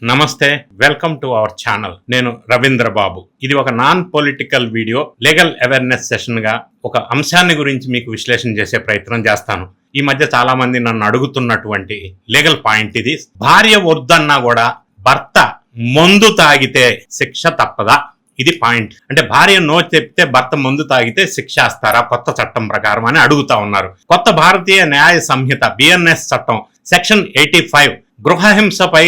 నమస్తే, welcome to our channel. నేను రవీంద్ర బాబు. ఇది ఒక non political video, legal awareness session గా ఒక అంశాన్ని గురించి మీకు విశ్లేషణ చేసే ప్రయత్నం చేస్తాను. ఈ మధ్య చాలా మంది నన్ను అడుగుతున్నటువంటి లీగల్ పాయింట్ ఇది. భార్య వద్దన్నా కూడా భర్త మందు తాగితే శిక్ష తప్పదా? ఇది పాయింట్. అంటే భార్య నో చెప్తే భర్త మందు తాగితే శిక్షేస్తారా కొత్త చట్టం ప్రకారం అని అడుగుతా ఉన్నారు. కొత్త భారతీయ న్యాయ సంహిత BNS చట్టం సెక్షన్ 85 గృహహింసపై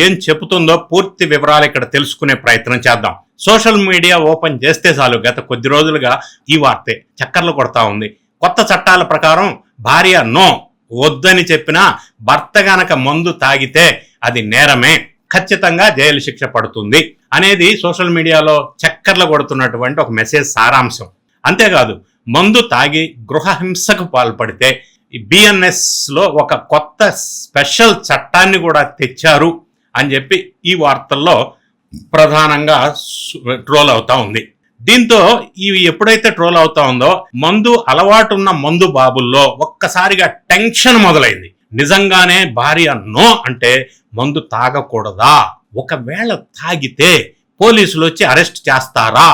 ఏం చెబుతుందో పూర్తి వివరాలు ఇక్కడ తెలుసుకునే ప్రయత్నం చేద్దాం. సోషల్ మీడియా ఓపెన్ చేస్తే చాలు గత కొద్ది రోజులుగా ఈ వార్తే చక్కర్లు కొడతా ఉంది. కొత్త చట్టాల ప్రకారం భార్య నో వద్దని చెప్పినా భర్త గనక మందు తాగితే అది నేరమే, ఖచ్చితంగా జైలు శిక్ష పడుతుంది అనేది సోషల్ మీడియాలో చక్కర్లు కొడుతున్నటువంటి ఒక మెసేజ్ సారాంశం. అంతేకాదు, మందు తాగి గృహహింసకు పాల్పడితే ఈ BNS లో ఒక కొత్త స్పెషల్ చట్టాన్ని కూడా తెచ్చారు అని చెప్పి ఈ వార్తల్లో ప్రధానంగా ట్రోల్ అవుతా ఉంది. దీంతో ఇవి ఎప్పుడైతే ట్రోల్ అవుతా ఉందో మందు అలవాటున్న మందు బాబుల్లో ఒక్కసారిగా టెన్షన్ మొదలైంది. నిజంగానే భార్య నో అంటే మందు తాగకూడదా? ఒకవేళ తాగితే పోలీసులు వచ్చి అరెస్ట్ చేస్తారా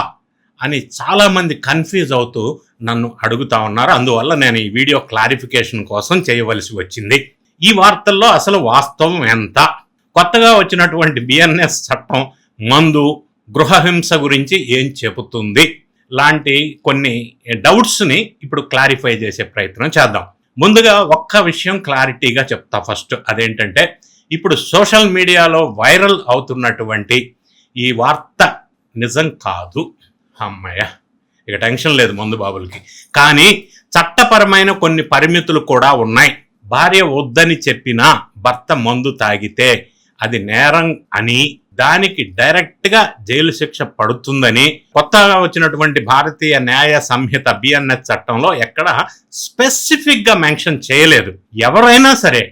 అని చాలా మంది కన్ఫ్యూజ్ అవుతూ నన్ను అడుగుతా ఉన్నారు. అందువల్ల నేను ఈ వీడియో క్లారిఫికేషన్ కోసం చేయవలసి వచ్చింది. ఈ వార్తల్లో అసలు వాస్తవం ఎంత? కొత్తగా వచ్చినటువంటి BNS చట్టం మందు గృహహింస గురించి ఏం చెబుతుంది లాంటి కొన్ని డౌట్స్ని ఇప్పుడు క్లారిఫై చేసే ప్రయత్నం చేద్దాం. ముందుగా ఒక్క విషయం క్లారిటీగా చెప్తా ఫస్ట్. అదేంటంటే, ఇప్పుడు సోషల్ మీడియాలో వైరల్ అవుతున్నటువంటి ఈ వార్త నిజం కాదు. అమ్మయ్య, ఇక టెన్షన్ లేదు మందు బాబులకి. కానీ చట్టపరమైన కొన్ని పరిమితులు కూడా ఉన్నాయి. భార్య వద్దని చెప్పినా భర్త మందు తాగితే అది నేరం అని, దానికి డైరెక్ట్గా జైలు శిక్ష పడుతుందని కొత్తగా వచ్చినటువంటి భారతీయ న్యాయ సంహిత BNS చట్టంలో ఎక్కడ స్పెసిఫిక్గా మెన్షన్ చేయలేదు. ఎవరైనా సరే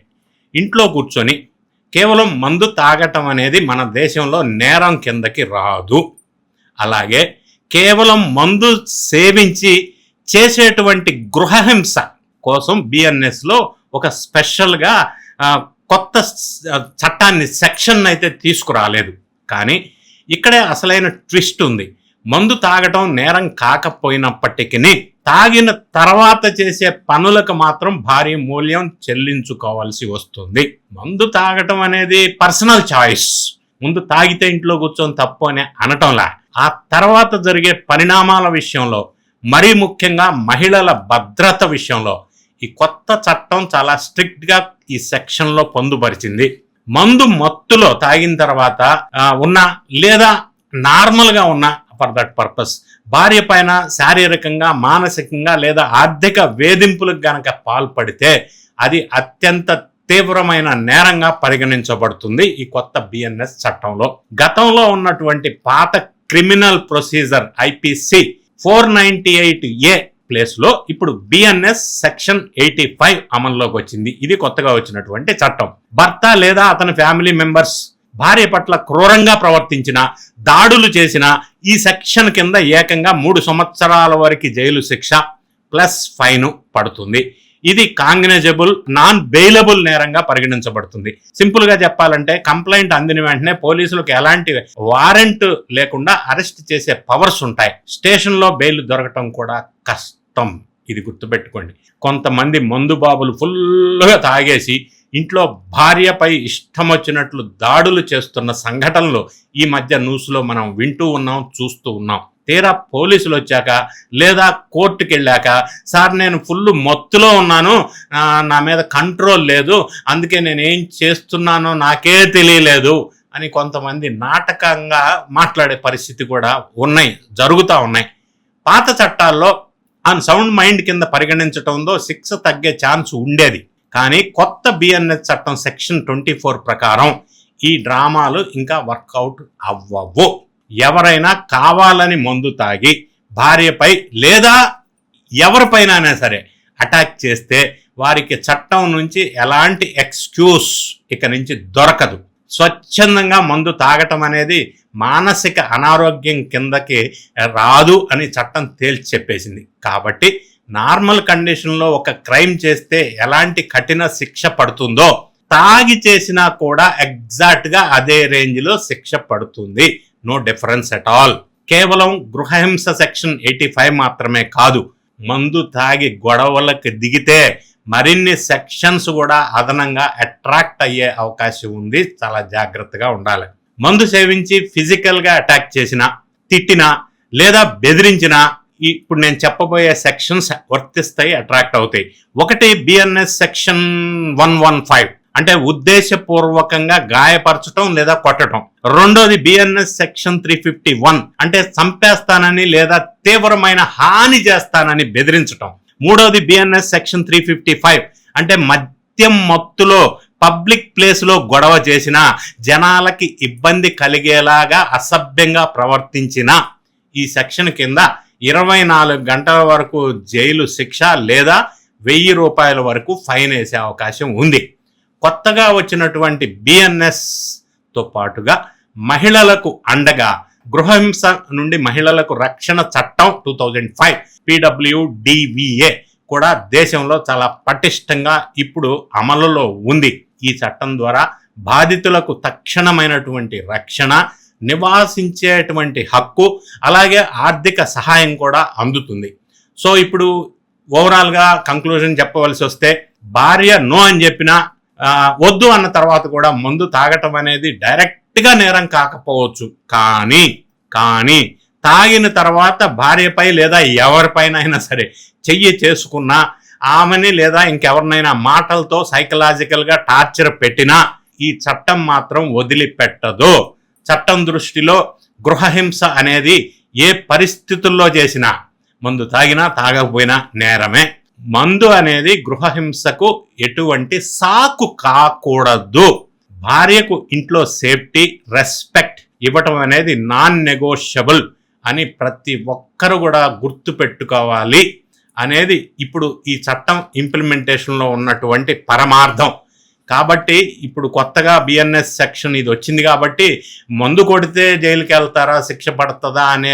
ఇంట్లో కూర్చొని కేవలం మందు తాగటం అనేది మన దేశంలో నేరం కిందకి రాదు. అలాగే కేవలం మందు సేవించి చేసేటువంటి గృహహింస కోసం BNSలో ఒక స్పెషల్గా కొత్త చట్టాన్ని సెక్షన్ అయితే తీసుకురాలేదు. కానీ ఇక్కడే అసలైన ట్విస్ట్ ఉంది. మందు తాగటం నేరం కాకపోయినప్పటికీ తాగిన తర్వాత చేసే పనులకు మాత్రం భారీ మూల్యం చెల్లించుకోవాల్సి వస్తుంది. మందు తాగటం అనేది పర్సనల్ చాయిస్. ముందు తాగితే ఇంట్లో కూర్చొని తప్పు అని అనటంలా, ఆ తర్వాత జరిగే పరిణామాల విషయంలో, మరీ ముఖ్యంగా మహిళల భద్రత విషయంలో ఈ కొత్త చట్టం చాలా స్ట్రిక్ట్గా ఈ సెక్షన్లో పొందుపరిచింది. మందు మత్తులో తాగిన తర్వాత ఉన్న లేదా నార్మల్గా ఉన్న ఫర్ దట్ పర్పస్ భార్య పైన శారీరకంగా, మానసికంగా లేదా ఆర్థిక వేధింపులకు గనక పాల్పడితే అది అత్యంత తీవ్రమైన నేరంగా పరిగణించబడుతుంది ఈ కొత్త BNS చట్టంలో. గతంలో ఉన్నటువంటి పాత క్రిమినల్ ప్రొసీజర్ IPC 498A ప్లేస్లో ఇప్పుడు BNS సెక్షన్ 85 అమల్లోకి వచ్చింది. ఇది కొత్తగా వచ్చినటువంటి చట్టం. భర్త లేదా అతని ఫ్యామిలీ మెంబర్స్ భార్య పట్ల క్రూరంగా ప్రవర్తించిన, దాడులు చేసిన ఈ సెక్షన్ కింద ఏకంగా 3 సంవత్సరాల వరకు జైలు శిక్ష ప్లస్ ఫైన్ పడుతుంది. ఇది కాంగ్నిజబుల్, నాన్ బెయిలబుల్ నేరంగా పరిగణించబడుతుంది. సింపుల్ గా చెప్పాలంటే, కంప్లైంట్ అందిన వెంటనే పోలీసులకు ఎలాంటి వారెంట్ లేకుండా అరెస్ట్ చేసే పవర్స్ ఉంటాయి. స్టేషన్లో బెయిల్ దొరకటం కూడా కష్టం. ఇది గుర్తుపెట్టుకోండి. కొంతమంది మందు బాబులు ఫుల్గా తాగేసి ఇంట్లో భార్యపై ఇష్టం వచ్చినట్లు దాడులు చేస్తున్న సంఘటనలు ఈ మధ్య న్యూస్లో మనం వింటూ ఉన్నాం, చూస్తూ ఉన్నాం. తీరా పోలీసులు వచ్చాక లేదా కోర్టుకి వెళ్ళాక, సార్ నేను ఫుల్ మత్తులో ఉన్నాను, నా మీద కంట్రోల్ లేదు, అందుకే నేను ఏం చేస్తున్నానో నాకే తెలియలేదు అని కొంతమంది నాటకంగా మాట్లాడే పరిస్థితి కూడా జరుగుతూ ఉన్నాయి. పాత చట్టాల్లో సౌండ్ మైండ్ కింద పరిగణించడంతో శిక్ష తగ్గే ఛాన్స్ ఉండేది. కానీ కొత్త BNS చట్టం సెక్షన్ 24 ప్రకారం ఈ డ్రామాలు ఇంకా వర్కౌట్ అవ్వవు. ఎవరైనా కావాలని మందు తాగి భార్యపై లేదా ఎవరిపైనా సరే అటాక్ చేస్తే వారికి చట్టం నుంచి ఎలాంటి ఎక్స్క్యూజ్ ఇక నుంచి దొరకదు. స్వచ్ఛందంగా మందు తాగటం అనేది మానసిక అనారోగ్యం కిందకి రాదు అని చట్టం తేల్చి చెప్పేసింది. కాబట్టి నార్మల్ కండిషన్లో ఒక క్రైమ్ చేస్తే ఎలాంటి కఠిన శిక్ష పడుతుందో తాగి చేసినా కూడా ఎగ్జాక్ట్ గా అదే రేంజ్ లో శిక్ష పడుతుంది. No difference at all. కేవలం గృహహింస సెక్షన్ 85 మాత్రమే కాదు, మందు తాగి గొడవలకు దిగితే మరిన్ని సెక్షన్స్ కూడా అదనంగా అట్రాక్ట్ అయ్యే అవకాశం ఉంది. చాలా జాగ్రత్తగా ఉండాలి. మందు సేవించి ఫిజికల్ గా అటాక్ చేసినా, తిట్టినా లేదా బెదిరించినా ఇప్పుడు నేను చెప్పబోయే సెక్షన్స్ వర్తిస్తాయి, అట్రాక్ట్ అవుతాయి. ఒకటి బిఎన్ఎస్ సెక్షన్ 115 అంటే ఉద్దేశపూర్వకంగా గాయపరచడం లేదా కొట్టడం. రెండోది బిఎన్ఎస్ సెక్షన్ 351 అంటే చంపేస్తానని లేదా తీవ్రమైన హాని చేస్తానని బెదిరించటం. మూడోది బిఎన్ఎస్ సెక్షన్ 355 అంటే మద్యం మత్తులో పబ్లిక్ ప్లేస్ లో గొడవ చేసిన, జనాలకి ఇబ్బంది కలిగేలాగా అసభ్యంగా ప్రవర్తించిన ఈ సెక్షన్ కింద 24 గంటల వరకు జైలు శిక్ష లేదా 1000 రూపాయల వరకు ఫైన్ వేసే అవకాశం ఉంది. కొత్తగా వచ్చినటువంటి బిఎన్ఎస్ తో పాటుగా మహిళలకు అండగా గృహహింస నుండి మహిళలకు రక్షణ చట్టం 2005 PWDVA కూడా దేశంలో చాలా పటిష్టంగా ఇప్పుడు అమలులో ఉంది. ఈ చట్టం ద్వారా బాధితులకు తక్షణమైనటువంటి రక్షణ, నివాసించేటువంటి హక్కు, అలాగే ఆర్థిక సహాయం కూడా అందుతుంది. సో ఇప్పుడు ఓవరాల్గా కంక్లూజన్ చెప్పవలసి వస్తే, భార్య నో అని చెప్పినా వద్దు అన్న తర్వాత కూడా మందు తాగటం అనేది డైరెక్ట్గా నేరం కాకపోవచ్చు, కానీ తాగిన తర్వాత భార్యపై లేదా ఎవరిపైనైనా సరే చెయ్యి చేసుకున్నా, ఆమెని లేదా ఇంకెవరినైనా మాటలతో సైకలాజికల్గా టార్చర్ పెట్టినా ఈ చట్టం మాత్రం వదిలిపెట్టదు. చట్టం దృష్టిలో గృహహింస అనేది ఏ పరిస్థితుల్లో చేసినా, మందు తాగినా తాగకపోయినా నేరమే. మందు అనేది గృహహింసకు ఎటువంటి సాకు కాకూడదు. భార్యకు ఇంట్లో సేఫ్టీ, రెస్పెక్ట్ ఇవ్వటం అనేది నాన్ నెగోషియబుల్ అని ప్రతి ఒక్కరు కూడా గుర్తు పెట్టుకోవాలి అనేది ఇప్పుడు ఈ చట్టం ఇంప్లిమెంటేషన్లో ఉన్నటువంటి పరమార్థం. కాబట్టి ఇప్పుడు కొత్తగా బిఎన్ఎస్ సెక్షన్ ఇది వచ్చింది కాబట్టి మందు కొడితే జైలుకి వెళ్తారా, శిక్ష పడుతుందా అనే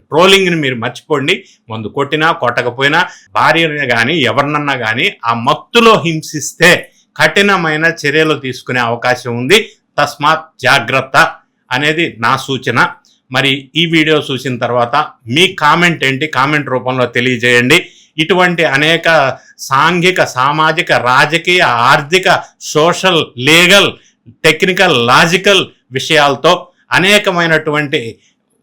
ట్రోలింగ్ని మీరు మర్చిపోండి. మందు కొట్టినా కొట్టకపోయినా భార్యని కానీ ఎవరినన్నా కానీ ఆ మత్తులో హింసిస్తే కఠినమైన చర్యలు తీసుకునే అవకాశం ఉంది. తస్మాత్ జాగ్రత్త అనేది నా సూచన. మరి ఈ వీడియో చూసిన తర్వాత మీ కామెంట్ ఏంటి, కామెంట్ రూపంలో తెలియజేయండి. ఇటువంటి అనేక సాంఘిక, సామాజిక, రాజకీయ, ఆర్థిక, సోషల్, లీగల్, టెక్నికల్, లాజికల్ విషయాలతో అనేకమైనటువంటి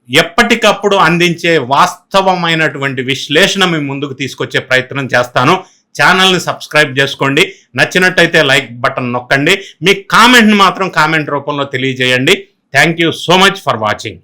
ఎప్పటికప్పుడు అందించే వాస్తవమైనటువంటి విశ్లేషణ మీ ముందుకు తీసుకొచ్చే ప్రయత్నం చేస్తాను. ఛానల్ని సబ్స్క్రైబ్ చేసుకోండి. నచ్చినట్టయితే లైక్ బటన్ నొక్కండి. మీ కామెంట్ని మాత్రం కామెంట్ రూపంలో తెలియజేయండి. Thank you so much for watching.